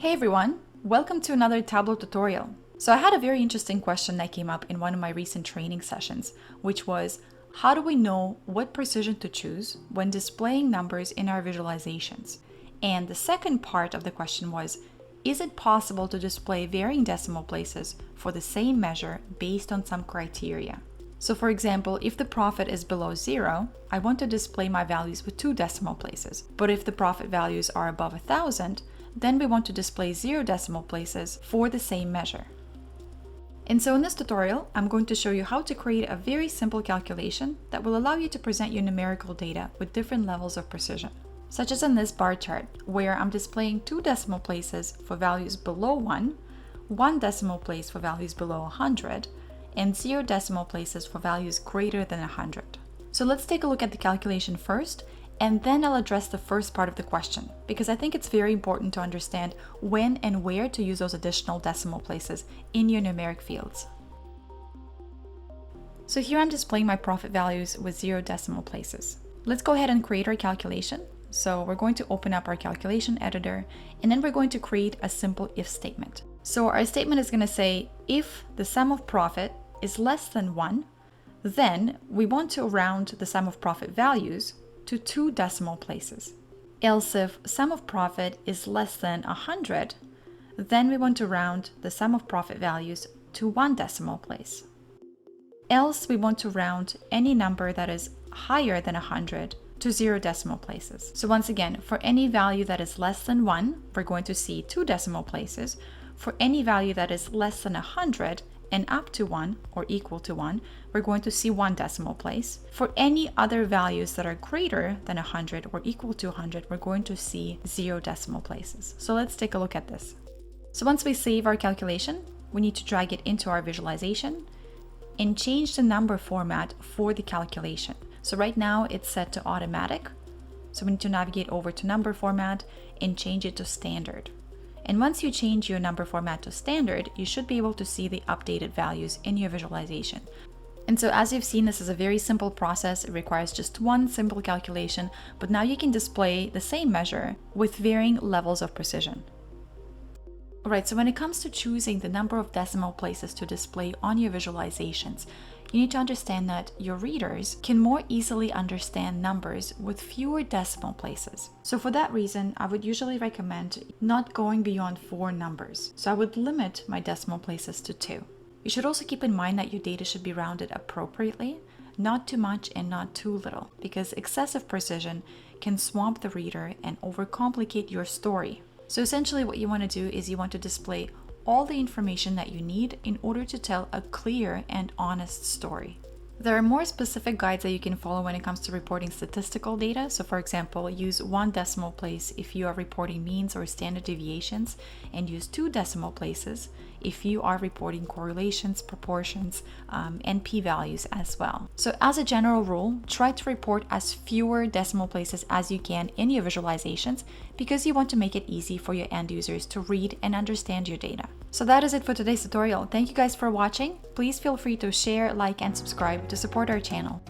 Hey everyone, welcome to another Tableau tutorial. So I had a very interesting question that came up in one of my recent training sessions, which was, how do we know what precision to choose when displaying numbers in our visualizations? And the second part of the question was, is it possible to display varying decimal places for the same measure based on some criteria? So for example, if the profit is below 0, I want to display my values with 2 decimal places. But if the profit values are above 1,000, then we want to display 0 decimal places for the same measure. And so in this tutorial, I'm going to show you how to create a very simple calculation that will allow you to present your numerical data with different levels of precision, such as in this bar chart, where I'm displaying 2 decimal places for values below 1, 1 decimal place for values below 100, and 0 decimal places for values greater than 100. So let's take a look at the calculation first, and then I'll address the first part of the question, because I think it's very important to understand when and where to use those additional decimal places in your numeric fields. So here I'm displaying my profit values with 0 decimal places. Let's go ahead and create our calculation. So we're going to open up our calculation editor, and then we're going to create a simple if statement. So our statement is going to say, if the sum of profit is less than 1, then we want to round the sum of profit values to 2 decimal places. Else if sum of profit is less than 100, then we want to round the sum of profit values to 1 decimal place. Else we want to round any number that is higher than 100 to 0 decimal places. So once again, for any value that is less than 1, we're going to see 2 decimal places. For any value that is less than 100 and up to 1 or equal to 1, we're going to see 1 decimal place. For any other values that are greater than 100 or equal to 100, we're going to see 0 decimal places. So let's take a look at this. So once we save our calculation, we need to drag it into our visualization and change the number format for the calculation. So right now it's set to automatic. So we need to navigate over to number format and change it to standard. And once you change your number format to standard, you should be able to see the updated values in your visualization. And so as you've seen, this is a very simple process. It requires just one simple calculation, but now you can display the same measure with varying levels of precision. All right, so when it comes to choosing the number of decimal places to display on your visualizations, you need to understand that your readers can more easily understand numbers with fewer decimal places. So for that reason, I would usually recommend not going beyond 4 numbers. So I would limit my decimal places to 2. You should also keep in mind that your data should be rounded appropriately, not too much and not too little, because excessive precision can swamp the reader and overcomplicate your story. So essentially what you want to do is you want to display all the information that you need in order to tell a clear and honest story. There are more specific guides that you can follow when it comes to reporting statistical data. So for example, use 1 decimal place if you are reporting means or standard deviations, and use 2 decimal places if you are reporting correlations, proportions, and p-values as well. So as a general rule, try to report as fewer decimal places as you can in your visualizations, because you want to make it easy for your end users to read and understand your data. So that is it for today's tutorial. Thank you guys for watching. Please feel free to share, like, and subscribe to support our channel.